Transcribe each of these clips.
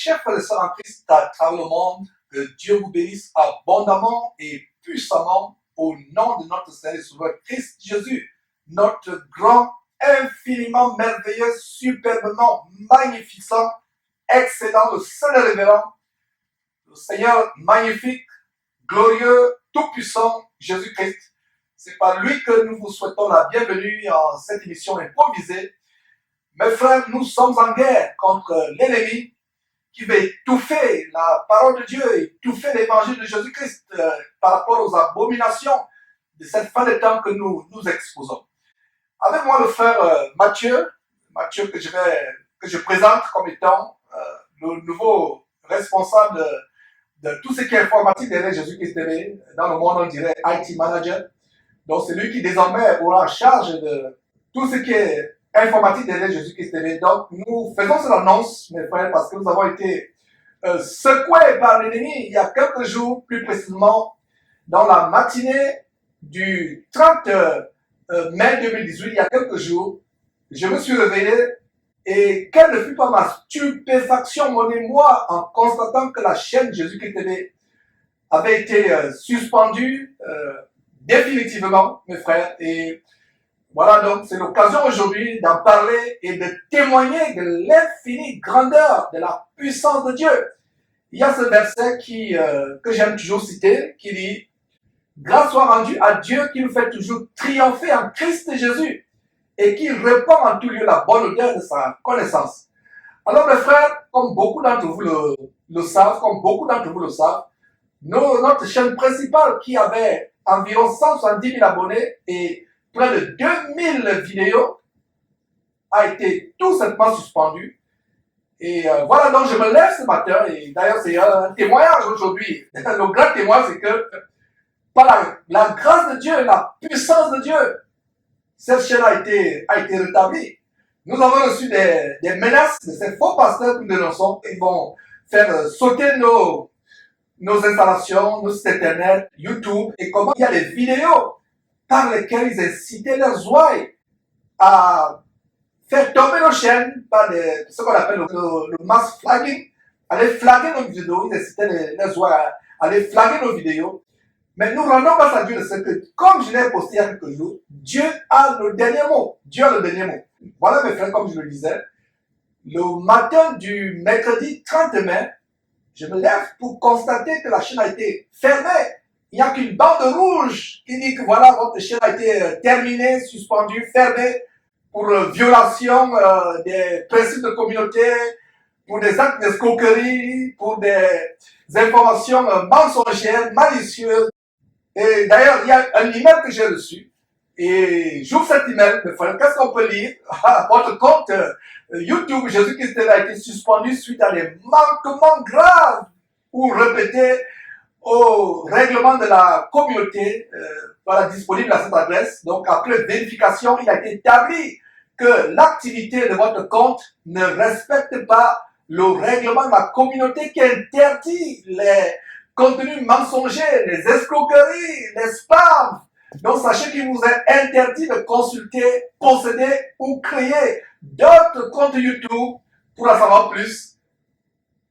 chers frères et sœurs en Christ à travers le monde, que Dieu vous bénisse abondamment et puissamment au nom de notre Seigneur et Sauveur Christ Jésus, notre grand, infiniment merveilleux, superbement magnificent, excellent, le seul et révérend, le Seigneur magnifique, glorieux, tout-puissant, Jésus-Christ. C'est par lui que nous vous souhaitons la bienvenue en cette émission improvisée. Mes frères, nous sommes en guerre contre l'ennemi qui veut étouffer la parole de Dieu, étouffer l'évangile de Jésus-Christ par rapport aux abominations de cette fin de temps que nous exposons. Avec moi, le frère Mathieu que je présente comme étant le nouveau responsable de tout ce qui est informatique derrière Jésus-Christ TV. Dans le monde, on dirait IT Manager. Donc, c'est lui qui désormais aura en charge de tout ce qui est informatique derrière Jésus-Christ TV. Donc, nous faisons cette annonce, mes frères, parce que nous avons été secoués par l'ennemi il y a quelques jours, plus précisément dans la matinée du 30 mai 2018, il y a quelques jours. Je me suis réveillé et quelle ne fut pas ma stupéfaction, mon émoi, en constatant que la chaîne Jésus-Christ TV avait été suspendue définitivement, mes frères. Et voilà, donc c'est l'occasion aujourd'hui d'en parler et de témoigner de l'infinie grandeur, de la puissance de Dieu. Il y a ce verset que j'aime toujours citer, qui dit « Grâce soit rendue à Dieu qui nous fait toujours triompher en Christ Jésus et qui répand en tout lieu la bonne odeur de sa connaissance. » Alors mes frères, comme beaucoup d'entre vous le savent, notre chaîne principale qui avait environ 170 000 abonnés et près de 2000 vidéos a été tout simplement suspendue. Et voilà, donc je me lève ce matin, et d'ailleurs c'est un témoignage aujourd'hui. Le grand témoignage, c'est que par la grâce de Dieu, la puissance de Dieu, cette chaîne a été rétablie. Nous avons reçu des menaces de ces faux pasteurs que nous dénonçons. Ils vont faire sauter nos installations, nos sites internet, YouTube, et comment il y a des vidéos par lesquelles ils incitaient leurs ouailles à faire tomber nos chaînes par ce qu'on appelle le mass flagging, aller flaguer nos vidéos, ils incitaient leurs ouailles à aller flaguer nos vidéos. Mais nous rendons grâce à Dieu de ce que, comme je l'ai posté il y a quelques jours, Dieu a le dernier mot. Dieu a le dernier mot. Voilà mes frères, comme je le disais, le matin du mercredi 30 mai, je me lève pour constater que la chaîne a été fermée. Il n'y a qu'une bande rouge qui dit que voilà, votre chaîne a été terminée, suspendue, fermée pour violation des principes de communauté, pour des actes d'escroquerie, pour des informations mensongères, malicieuses. Et d'ailleurs, il y a un email que j'ai reçu. Et j'ouvre cet email, mes frères, qu'est-ce qu'on peut lire? Votre compte YouTube Jésus-Christ a été suspendu suite à des manquements graves ou répétés au règlement de la communauté, voilà, disponible à cette adresse. Donc, après vérification, il a été établi que l'activité de votre compte ne respecte pas le règlement de la communauté qui interdit les contenus mensongers, les escroqueries, les spams. Donc, sachez qu'il vous est interdit de consulter, posséder ou créer d'autres comptes YouTube pour en savoir plus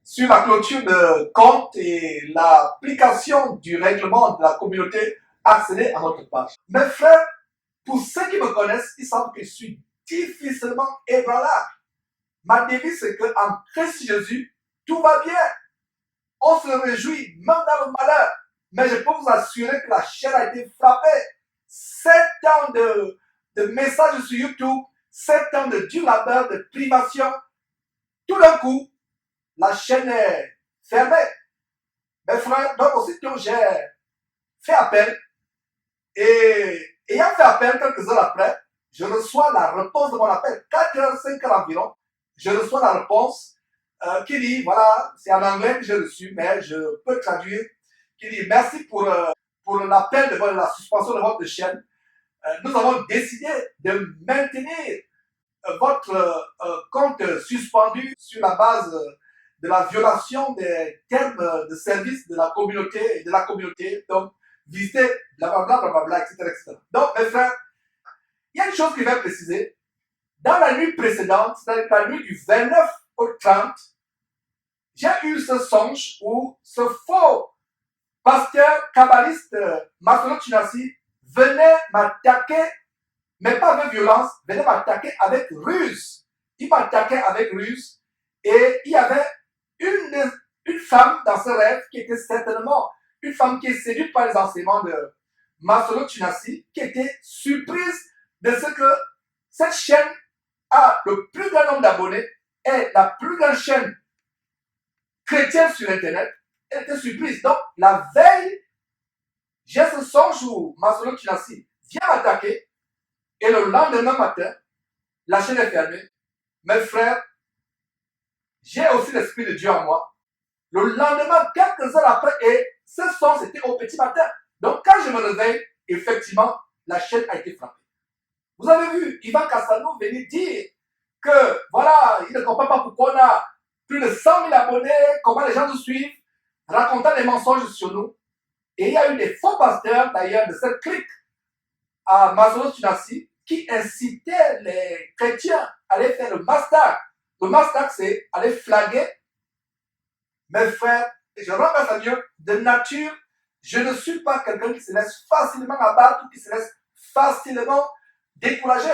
sur la clôture de compte et l'application du règlement de la communauté. Accédez à notre page. Mes frères, pour ceux qui me connaissent, ils savent que je suis difficilement ébranlable. Ma devise, c'est qu'en Christ Jésus, tout va bien. On se réjouit, même dans le malheur. Mais je peux vous assurer que la chaîne a été frappée. 7 ans de messages sur YouTube, 7 ans de dur labeur, de privation. Tout d'un coup, la chaîne est fermée. Mes frères, donc aussitôt j'ai fait appel. Et ayant fait appel quelques heures après, je reçois la réponse de mon appel. 4h, 5h environ, je reçois la réponse qui dit, voilà, c'est en anglais que j'ai reçu, mais je peux traduire, qui dit, merci pour l'appel de la suspension de votre chaîne. Nous avons décidé de maintenir votre compte suspendu sur la base de la violation des termes de service de la communauté, donc visiter, blablabla, blablabla, etc., etc. Donc, mes frères, il y a une chose que je vais préciser. Dans la nuit précédente, c'est-à-dire la nuit du 29 au 30, j'ai eu ce songe où ce faux pasteur kabbaliste Masolo Chinasi venait m'attaquer, mais pas avec violence, venait m'attaquer avec ruse. Il m'attaquait avec ruse et il y avait une femme dans ce rêve qui était certainement une femme qui est séduite par les enseignements de Masolo Chinasi, qui était surprise de ce que cette chaîne a le plus grand nombre d'abonnés, est la plus grande chaîne chrétienne sur Internet. Elle était surprise. Donc, la veille, j'ai ce songe où Masolo Chinasi vient m'attaquer et le lendemain matin, la chaîne est fermée. Mes frères, j'ai aussi l'Esprit de Dieu en moi. Le lendemain, quelques heures après, et ce son, c'était au petit matin. Donc, quand je me réveille, effectivement, la chaîne a été frappée. Vous avez vu Ivan Cassano venir dire que, voilà, il ne comprend pas pourquoi on a plus de 100 000 abonnés, comment les gens nous suivent, racontant des mensonges sur nous. Et il y a eu des faux pasteurs, d'ailleurs, de cette clique à Masolo Chinasi, qui incitaient les chrétiens à aller faire le mastak. Le mastak, c'est aller flaguer. Mes frères, je rends grâce à Dieu, de nature, je ne suis pas quelqu'un qui se laisse facilement abattre ou qui se laisse facilement décourager.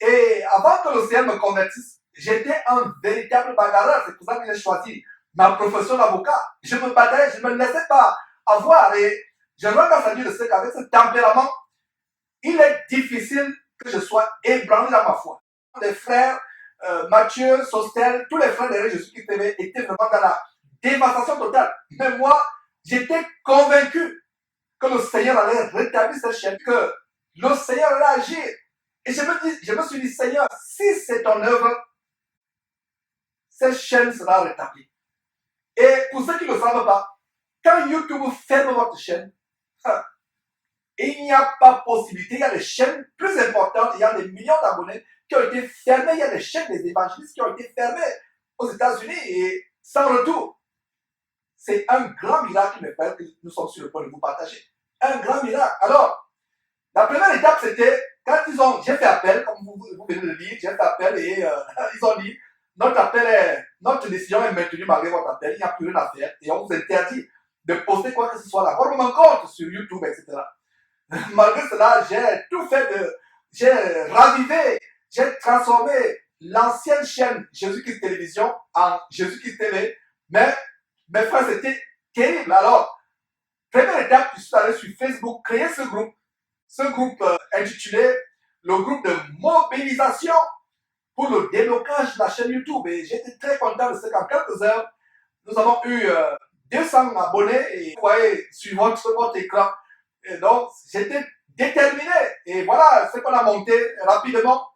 Et avant que l'océan me convertisse, j'étais un véritable bagarreur. C'est pour ça que j'ai choisi ma profession d'avocat. Je me battais, je ne me laissais pas avoir. Et je rends grâce à Dieu de ce qu'avec ce tempérament, il est difficile que je sois ébranlé dans ma foi. Les frères Mathieu, Sostel, tous les frères de Jésus-Christ TV étaient vraiment dans la dévastation totale. Mais moi, j'étais convaincu que le Seigneur allait rétablir cette chaîne, que le Seigneur allait agir. Et je me suis dit, Seigneur, si c'est ton œuvre, cette chaîne sera rétablie. Et pour ceux qui ne le savent pas, quand YouTube ferme votre chaîne, il n'y a pas possibilité. Il y a des chaînes plus importantes, il y a des millions d'abonnés qui ont été fermées. Il y a des chaînes des évangélistes qui ont été fermées aux États-Unis et sans retour. C'est un grand miracle, mes frères, que nous sommes sur le point de vous partager. Un grand miracle. Alors, la première étape, c'était quand j'ai fait appel, comme vous venez de le dire, j'ai fait appel et ils ont dit, notre décision est maintenue malgré votre appel, il n'y a plus rien à faire et on vous interdit de poster quoi que ce soit là. Votre compte sur YouTube, etc. Malgré cela, j'ai tout fait j'ai ravivé, j'ai transformé l'ancienne chaîne Jésus-Christ Télévision en Jésus-Christ TV. Mais, mes frères, c'était terrible. Alors, première étape, je suis allé sur Facebook, créer ce groupe intitulé le groupe de mobilisation pour le déblocage de la chaîne YouTube. Et j'étais très content de ce qu'en quelques heures, nous avons eu 200 abonnés et vous voyez sur votre écran. Et donc, j'étais déterminé. Et voilà ce qu'on a monté rapidement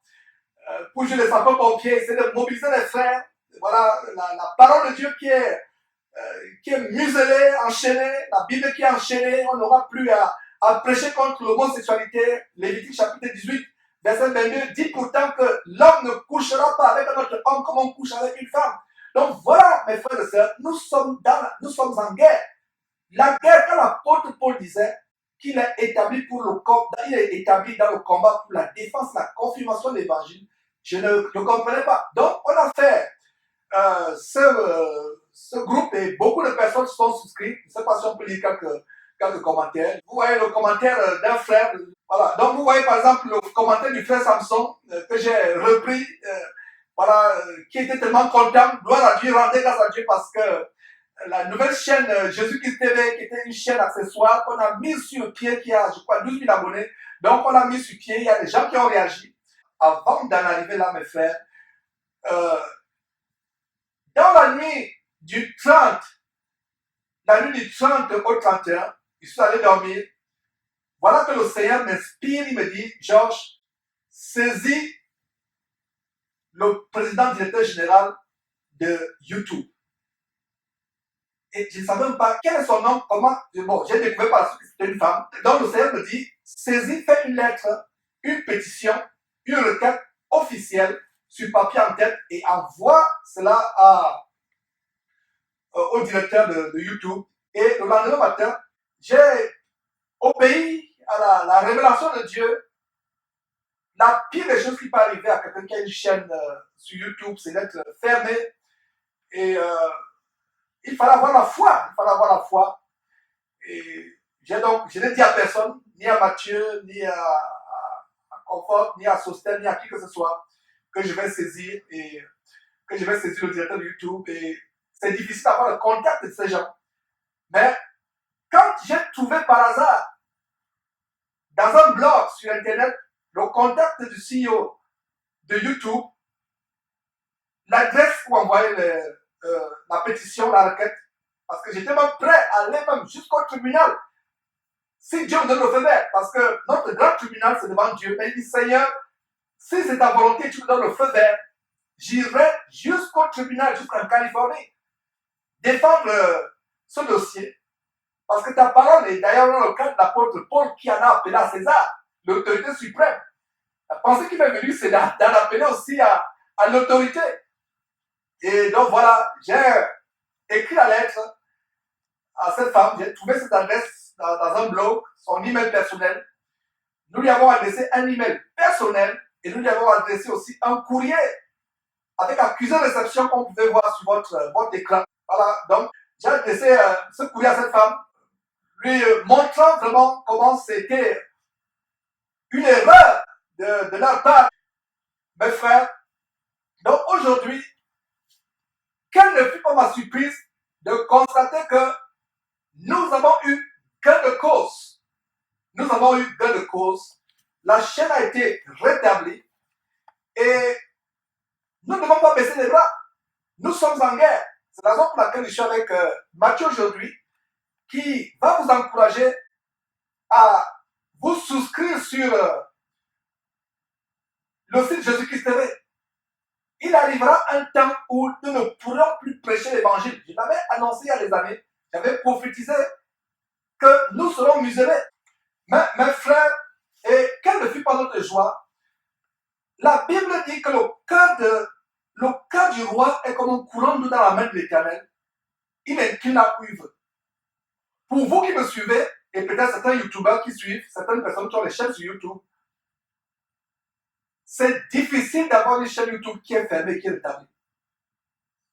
pour jouer les sapeurs-pompiers, c'est de mobiliser les frères. Voilà la parole de Dieu qui est muselée, enchaînée, la Bible qui est enchaînée. On n'aura plus à prêcher contre l'homosexualité. Lévitique chapitre 18, verset 22 dit pourtant que l'homme ne couchera pas avec un autre homme comme on couche avec une femme. Donc voilà, mes frères et sœurs, nous sommes en guerre. La guerre, quand l'apôtre Paul disait qu'il est établi il est établi dans le combat pour la défense, la confirmation de l'évangile, je ne comprenais pas. Donc, on a fait ce groupe et beaucoup de personnes sont souscrites. Je ne sais pas si on peut lire quelques commentaires. Vous voyez le commentaire d'un frère. Voilà. Donc, vous voyez par exemple le commentaire du frère Samson que j'ai repris. Qui était tellement content. Gloire à Dieu, rendez grâce à Dieu parce que la nouvelle chaîne Jésus-Christ TV, qui était une chaîne accessoire, qu'on a mis sur pied, qui a, je crois, 12 000 abonnés. Donc, on l'a mis sur pied. Il y a des gens qui ont réagi. Avant d'en arriver là, mes frères, dans la nuit du 30 au 31, je suis allé dormir. Voilà que le Seigneur m'inspire, il me dit, Georges, saisis le président directeur général de YouTube. Et je ne savais même pas quel est son nom, comment. Bon, j'ai découvert par la suite que c'était une femme. Donc le Seigneur me dit, saisis, fais une lettre, une pétition, une requête officielle sur papier en tête et envoie cela au directeur de YouTube. Et le lendemain matin, j'ai obéi à la révélation de Dieu. La pire des choses qui peut arriver à quelqu'un qui a une chaîne sur YouTube, c'est d'être fermé et il fallait avoir la foi. Il fallait avoir la foi. Et je n'ai dit à personne, ni à Mathieu, ni à Comfort, ni à Sostel, ni à qui que ce soit, que je vais saisir et que je vais saisir le directeur de YouTube. Et c'est difficile d'avoir le contact de ces gens. Mais quand j'ai trouvé par hasard, dans un blog sur Internet, le contact du CEO de YouTube, l'adresse pour envoyer la pétition, la requête, parce que j'étais même prêt à aller même jusqu'au tribunal, si Dieu me donne le feu vert, parce que notre grand tribunal, c'est devant Dieu. Mais il dit, Seigneur, si c'est ta volonté, tu me donnes le feu vert, j'irai jusqu'au tribunal, jusqu'en Californie, défendre ce dossier. Parce que ta parole est d'ailleurs dans le cas de l'apôtre Paul qui en a appelé à César, l'autorité suprême. La pensée qui m'est venue, c'est d'en appeler aussi à l'autorité. Et donc voilà, j'ai écrit la lettre à cette femme, j'ai trouvé cette adresse dans un blog, son email personnel. Nous lui avons adressé un email personnel et nous lui avons adressé aussi un courrier avec accusé de réception qu'on pouvait voir sur votre écran. Voilà, donc j'ai adressé ce courrier à cette femme, lui montrant vraiment comment c'était une erreur de leur part, mes frères. Donc aujourd'hui, quelle ne fut pas ma surprise de constater que nous avons eu gain de cause. Nous avons eu gain de cause. La chaîne a été rétablie et nous ne devons pas baisser les bras. Nous sommes en guerre. C'est la raison pour laquelle je suis avec Mathieu aujourd'hui, qui va vous encourager à vous souscrire sur le site Jésus-Christ TV. Il arrivera un temps où nous ne pourrons plus prêcher l'évangile. Je l'avais annoncé il y a des années. J'avais prophétisé que nous serons muselés. Mais mes frères, et quelle ne fut pas notre joie, la Bible dit que le cœur du roi est comme un courant d'eau dans la main de l'Éternel. Il incline à où il veut. Pour vous qui me suivez, et peut-être certains youtubeurs qui suivent, certaines personnes qui ont des chaînes sur YouTube, c'est difficile d'avoir une chaîne YouTube qui est fermée, qui est rétablie.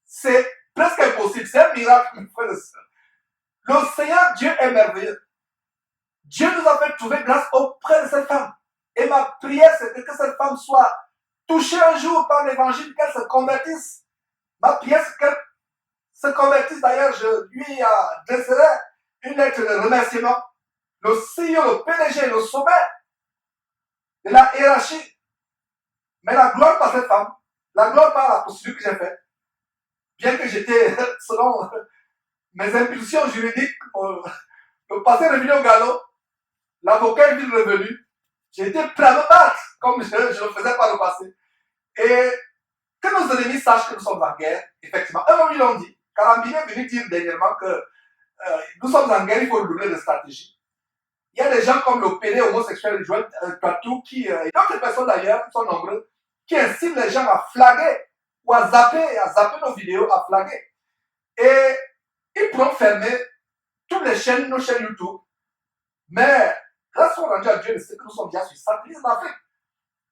C'est presque impossible. C'est un miracle, mes frères et sœurs. Le Seigneur Dieu est merveilleux. Dieu nous a fait trouver grâce auprès de cette femme. Et ma prière, c'est que cette femme soit touchée un jour par l'évangile, qu'elle se convertisse. Ma prière, c'est qu'elle se convertisse. D'ailleurs, je lui adresserai une lettre de remerciement. Le CEO, le PDG, le sommet de la hiérarchie. Mais la gloire par cette femme, la gloire par la procédure que j'ai faite, bien que j'étais, selon mes impulsions juridiques, le passé revenu au galop, l'avocat est vite revenu, j'ai été prêt à me battre, comme je le faisais par le passé. Et que nos ennemis sachent que nous sommes en guerre, effectivement. Eux-mêmes, ils l'ont dit. Karambine est venu dire dernièrement que nous sommes en guerre, il faut doubler de stratégie. Il y a des gens comme le PD homosexuel Joël Patou, et d'autres personnes d'ailleurs, qui sont nombreux, qui incitent les gens à flaguer ou à zapper nos vidéos, à flaguer. Et ils pourront fermer toutes les chaînes, nos chaînes YouTube. Mais grâce au rendu à Dieu, je sais que nous sommes déjà sur satellite en Afrique.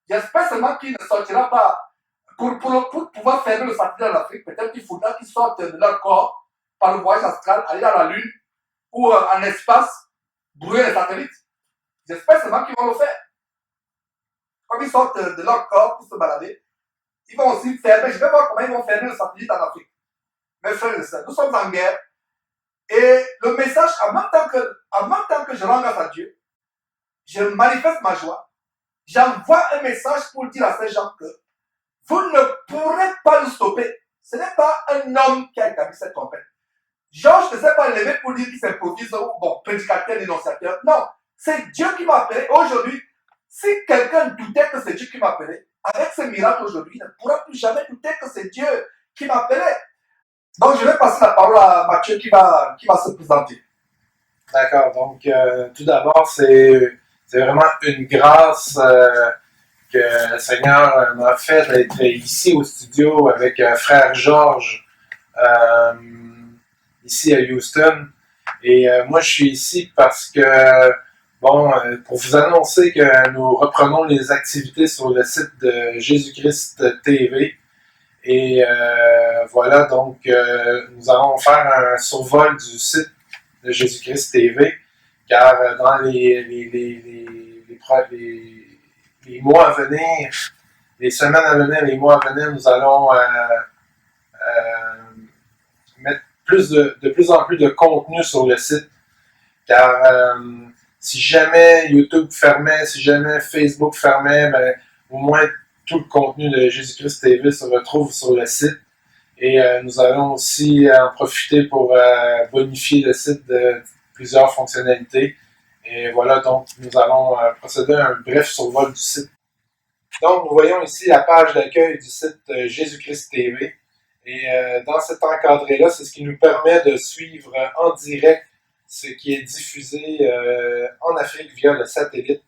J'espère seulement qu'il ne sortira pas. Pour pouvoir fermer le satellite en Afrique, peut-être qu'il faudra qu'ils sortent de leur corps par le voyage astral, aller dans la Lune ou en espace, brûler les satellites. J'espère seulement qu'ils vont le faire. Comme ils sortent de leur corps pour se balader, ils vont aussi fermer. Je vais voir comment ils vont fermer le satellite en Afrique. Mes frères et sœurs, nous sommes en guerre. Et le message, en même temps que je rends grâce à Dieu, je manifeste ma joie. J'envoie un message pour dire à ces gens que vous ne pourrez pas nous stopper. Ce n'est pas un homme qui a établi cette tempête. Georges ne s'est pas levé pour dire qu'il s'improvise, bon, prédicateur, dénonciateur. Non, c'est Dieu qui m'a appelé. Aujourd'hui, si quelqu'un doutait que c'est Dieu qui m'a appelé, avec ce miracle aujourd'hui, il ne pourra plus jamais douter que c'est Dieu qui m'a appelé. Donc, je vais passer la parole à Mathieu qui va se présenter. D'accord. Donc, tout d'abord, c'est vraiment une grâce que le Seigneur m'a fait d'être ici au studio avec frère Georges, ici à Houston. Et moi, je suis ici parce que, bon, pour vous annoncer que nous reprenons les activités sur le site de Jésus-Christ TV. Et voilà, donc nous allons faire un survol du site de Jésus-Christ TV, car dans les mois à venir, les semaines à venir, les mois à venir, nous allons mettre de plus en plus de contenu sur le site, car si jamais YouTube fermait, si jamais Facebook fermait, ben, au moins tout le contenu de Jésus-Christ TV se retrouve sur le site. Et nous allons aussi en profiter pour bonifier le site de plusieurs fonctionnalités. Et voilà, donc nous allons procéder à un bref survol du site. Donc, nous voyons ici la page d'accueil du site Jésus-Christ TV. Et dans cet encadré-là, c'est ce qui nous permet de suivre en direct ce qui est diffusé en Afrique via le satellite.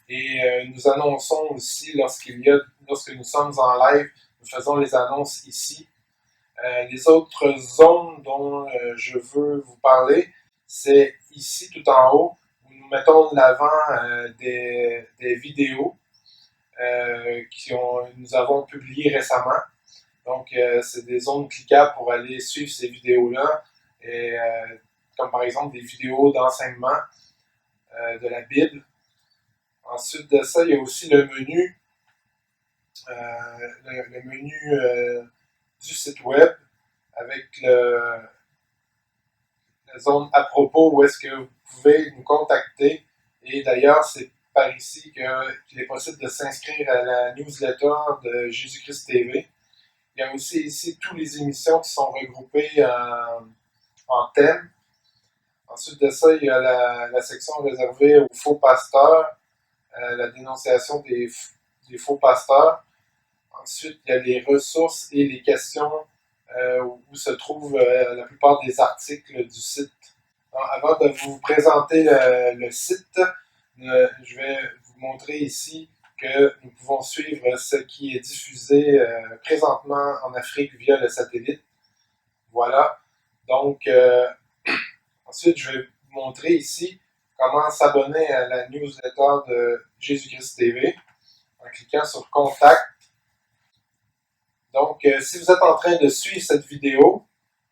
Et nous annonçons aussi, lorsque nous sommes en live, nous faisons les annonces ici. Les autres zones dont je veux vous parler, c'est ici tout en haut, où nous mettons de l'avant des vidéos nous avons publiées récemment. Donc, c'est des zones cliquables pour aller suivre ces vidéos-là, et, comme par exemple des vidéos d'enseignement de la Bible. Ensuite de ça, il y a aussi le menu, le menu du site web, avec la zone à propos où est-ce que vous pouvez nous contacter. Et d'ailleurs, c'est par ici qu'il est possible de s'inscrire à la newsletter de Jésus-Christ TV. Il y a aussi ici toutes les émissions qui sont regroupées en thèmes. Ensuite de ça, il y a la section réservée aux faux pasteurs, la dénonciation des faux pasteurs. Ensuite, il y a les ressources et les questions où se trouvent la plupart des articles du site. Alors, avant de vous présenter le site, je vais vous montrer ici que nous pouvons suivre ce qui est diffusé présentement en Afrique via le satellite. Voilà. Donc, ensuite, je vais vous montrer ici comment s'abonner à la newsletter de Jésus-Christ TV en cliquant sur Contact. Donc, si vous êtes en train de suivre cette vidéo,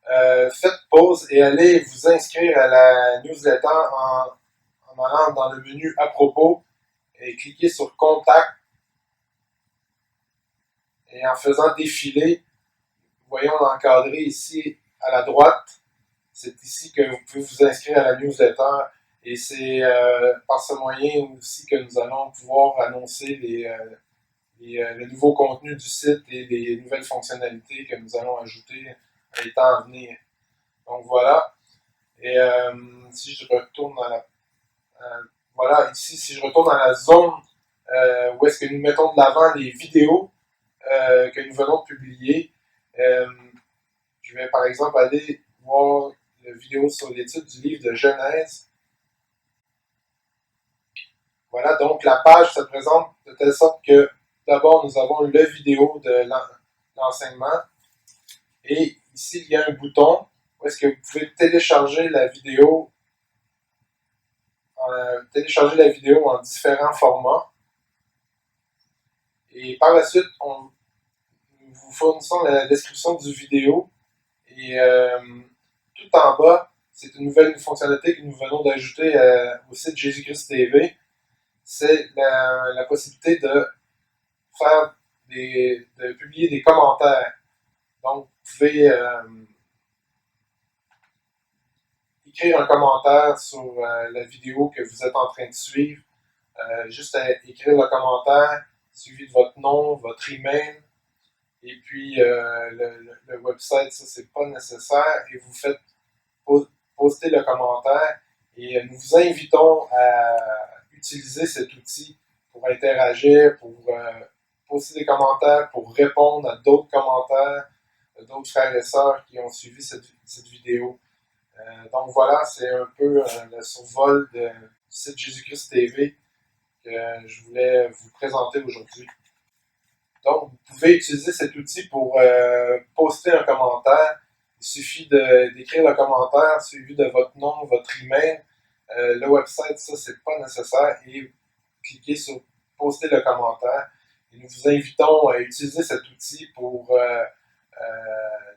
faites pause et allez vous inscrire à la newsletter en allant dans le menu à propos et cliquez sur Contact. Et en faisant défiler, voyons l'encadré ici à la droite. C'est ici que vous pouvez vous inscrire à la newsletter. Et c'est par ce moyen aussi que nous allons pouvoir annoncer le nouveau contenu du site et les nouvelles fonctionnalités que nous allons ajouter à les temps à venir. Donc voilà. Et si je retourne dans voilà, ici, si je retourne dans la zone où est-ce que nous mettons de l'avant les vidéos que nous venons de publier, je vais par exemple aller voir la vidéo sur l'étude du livre de Genèse. Voilà, donc la page se présente de telle sorte que d'abord nous avons le vidéo de l'enseignement et ici il y a un bouton où est-ce que vous pouvez télécharger la vidéo en différents formats. Et par la suite, nous vous fournissons la description du vidéo. Et tout en bas, c'est une nouvelle fonctionnalité que nous venons d'ajouter au site Jésus-Christ TV. C'est la possibilité de publier des commentaires. Donc, vous pouvez écrire un commentaire sur la vidéo que vous êtes en train de suivre. Juste à écrire le commentaire, suivi de votre nom, votre email, et puis le website, ça c'est pas nécessaire, et vous faites poster le commentaire, et nous vous invitons à utiliser cet outil pour interagir, pour poster des commentaires, pour répondre à d'autres commentaires d'autres frères et sœurs qui ont suivi cette vidéo. Donc voilà, c'est un peu le survol du site Jésus-Christ TV que je voulais vous présenter aujourd'hui. Donc, vous pouvez utiliser cet outil pour poster un commentaire. Il suffit d'écrire le commentaire suivi de votre nom, votre email. Le website, ça, c'est pas nécessaire. Et cliquez sur poster le commentaire. Et nous vous invitons à utiliser cet outil pour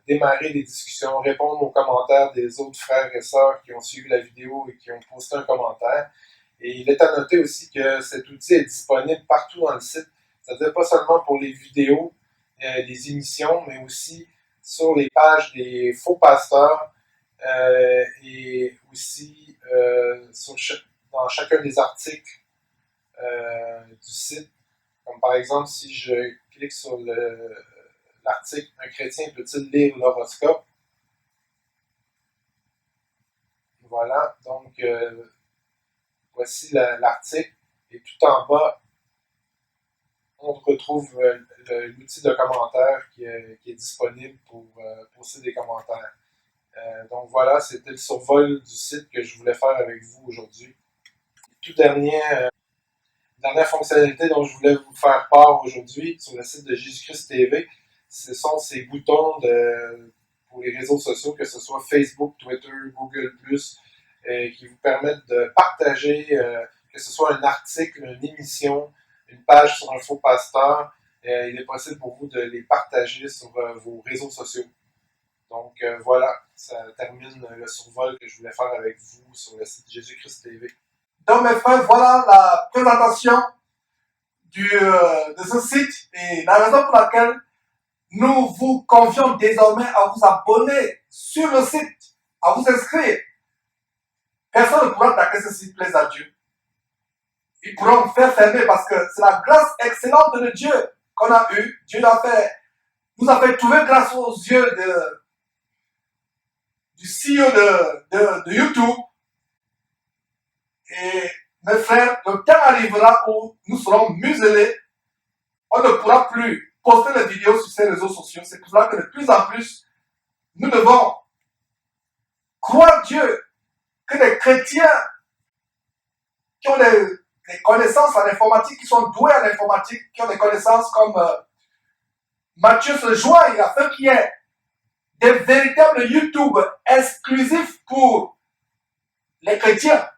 démarrer des discussions, répondre aux commentaires des autres frères et sœurs qui ont suivi la vidéo et qui ont posté un commentaire. Et il est à noter aussi que cet outil est disponible partout dans le site, c'est-à-dire pas seulement pour les vidéos, les émissions, mais aussi sur les pages des faux pasteurs et aussi dans chacun des articles du site. Comme par exemple, si je clique sur l'article « Un chrétien peut-il lire l'horoscope ?» Voilà, donc voici l'article. Et tout en bas, on retrouve l'outil de commentaire qui est disponible pour poster des commentaires. Donc voilà, c'était le survol du site que je voulais faire avec vous aujourd'hui. Dernière fonctionnalité dont je voulais vous faire part aujourd'hui sur le site de Jésus-Christ TV, ce sont ces boutons pour les réseaux sociaux, que ce soit Facebook, Twitter, Google+, qui vous permettent de partager, que ce soit un article, une émission, une page sur un faux pasteur. Il est possible pour vous de les partager sur vos réseaux sociaux. Donc voilà, ça termine le survol que je voulais faire avec vous sur le site Jésus-Christ TV. Donc mes frères, voilà la présentation de ce site et la raison pour laquelle nous vous convions désormais à vous abonner sur le site, à vous inscrire. Personne ne pourra attaquer ce site, plaise à Dieu. Ils pourront faire fermer parce que c'est la grâce excellente de Dieu qu'on a eue. Dieu nous a fait trouver grâce aux yeux du CEO de YouTube. Et mes frères, le temps arrivera où nous serons muselés. On ne pourra plus poster des vidéos sur ces réseaux sociaux. C'est pour cela que de plus en plus, nous devons croire Dieu que les chrétiens qui ont des connaissances en informatique, qui sont doués en informatique, qui ont des connaissances comme Mathieu se joint afin qu'il y ait des véritables YouTube exclusifs pour les chrétiens.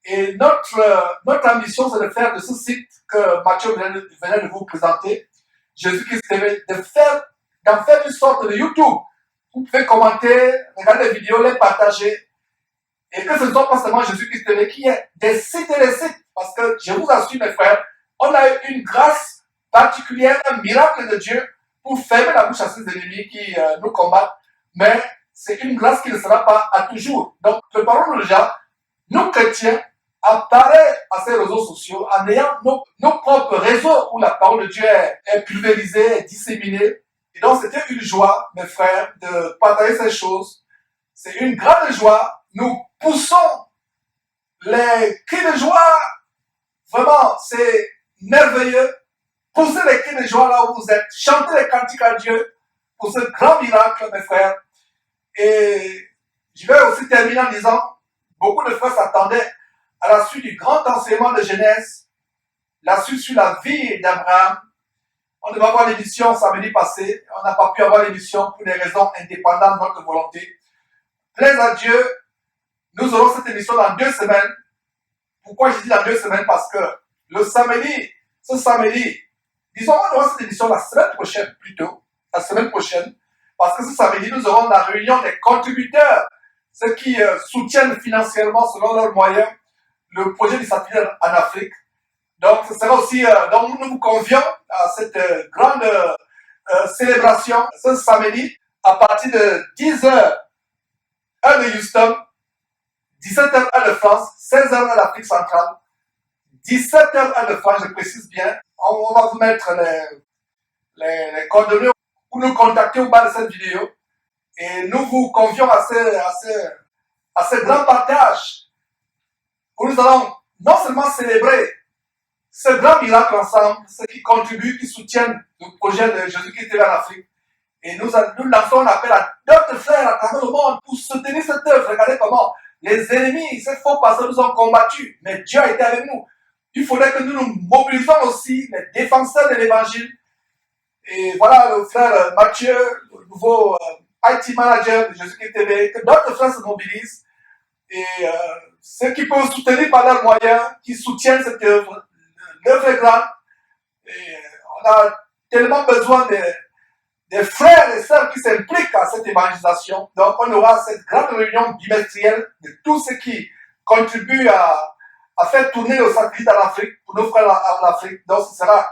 Et notre ambition, c'est de faire de ce site que Mathieu venait de vous présenter, Jésus-Christ TV, d'en faire une sorte de YouTube. Vous pouvez commenter, regarder les vidéos, les partager. Et que ce ne soit pas seulement Jésus-Christ TV qui est des sites et des sites. Parce que je vous assure, mes frères, on a eu une grâce particulière, un miracle de Dieu pour fermer la bouche à ces ennemis qui nous combattent. Mais c'est une grâce qui ne sera pas à toujours. Donc, préparons-nous déjà, nous chrétiens, à parler à ces réseaux sociaux en ayant nos propres réseaux où la parole de Dieu est pulvérisée, est disséminée. Et donc, c'était une joie, mes frères, de partager ces choses. C'est une grande joie. Nous poussons les cris de joie. Vraiment, c'est merveilleux. Poussez les cris de joie là où vous êtes. Chantez les cantiques à Dieu pour ce grand miracle, mes frères. Et je vais aussi terminer en disant, beaucoup de frères s'attendaient à la suite du grand enseignement de Genèse, la suite sur la vie d'Abraham. On devait avoir l'émission samedi passé. On n'a pas pu avoir l'émission pour des raisons indépendantes de notre volonté. Plaise à Dieu, nous aurons cette émission dans 2 semaines. Pourquoi je dis dans 2 semaines? Parce que ce samedi, disons, on aura cette émission la semaine prochaine plutôt, la semaine prochaine, parce que ce samedi, nous aurons la réunion des contributeurs, ceux qui soutiennent financièrement selon leurs moyens le projet du satellite en Afrique. Donc, ce sera aussi, donc nous vous convions à cette grande célébration ce samedi à partir de 10h, heure de Houston, 17h heure de France, 16h heure d'Afrique centrale, 17h heure de France, je précise bien. On va vous mettre les coordonnées pour nous contacter au bas de cette vidéo. Et nous vous convions à ce grand partage où nous allons non seulement célébrer ce grand miracle ensemble, ceux qui contribuent, qui soutiennent le projet de Jésus-Christ TV en Afrique. Et nous lançons un appel à d'autres frères à travers le monde pour soutenir cette œuvre. Regardez comment les ennemis, ces faux pasteurs nous ont combattus, mais Dieu a été avec nous. Il faudrait que nous nous mobilisons aussi, les défenseurs de l'évangile. Et voilà le frère Mathieu, le nouveau IT manager de Jésus-Christ TV, que d'autres frères se mobilisent. Et ceux qui peuvent soutenir par leurs moyens, qui soutiennent cette œuvre, l'œuvre est grande. Et on a tellement besoin des frères et sœurs qui s'impliquent à cette évangélisation. Donc, on aura cette grande réunion bimestrielle de tous ceux qui contribuent à faire tourner le satellite en Afrique, pour nos frères en Afrique. Donc, ce sera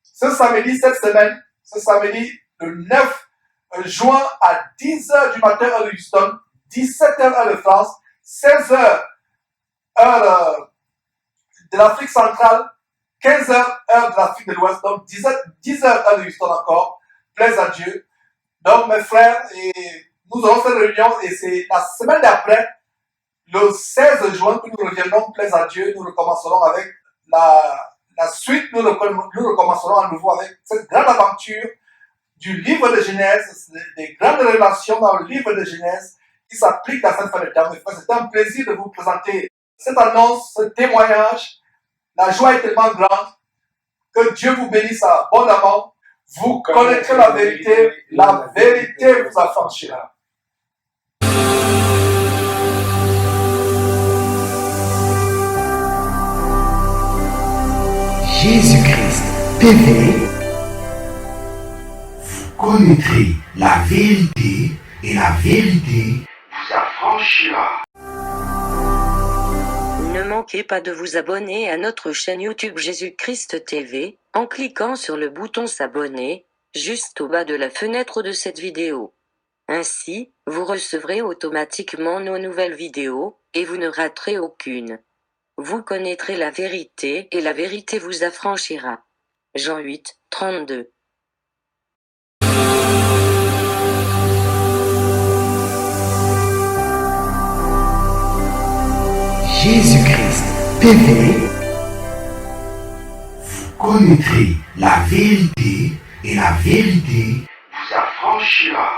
ce samedi, cette semaine, ce samedi, le 9 juin à 10h du matin, heure de Houston, 17h, heure de France, 16h, heure de l'Afrique centrale, 15h, heure de l'Afrique de l'Ouest, donc 10h, heure de Houston encore. Plaise à Dieu. Donc, mes frères, et nous aurons cette réunion et c'est la semaine d'après, le 16 juin, que nous reviendrons, plaise à Dieu, nous recommencerons avec la suite, nous recommencerons à nouveau avec cette grande aventure du livre de Genèse, des grandes relations dans le livre de Genèse qui s'appliquent à cette fin de temps. Mes frères, c'est un plaisir de vous présenter cette annonce, ce témoignage. La joie est tellement grande. Que Dieu vous bénisse abondamment. Vous connaîtrez la vérité vous affranchira. Jésus-Christ TV, vous connaîtrez la vérité et la vérité vous affranchira. Ne manquez pas de vous abonner à notre chaîne YouTube Jésus-Christ TV, en cliquant sur le bouton s'abonner, juste au bas de la fenêtre de cette vidéo. Ainsi, vous recevrez automatiquement nos nouvelles vidéos, et vous ne raterez aucune. Vous connaîtrez la vérité et la vérité vous affranchira. Jean 8, 32. Jésus-Christ TV, vous connaîtrez la vérité et la vérité vous affranchira.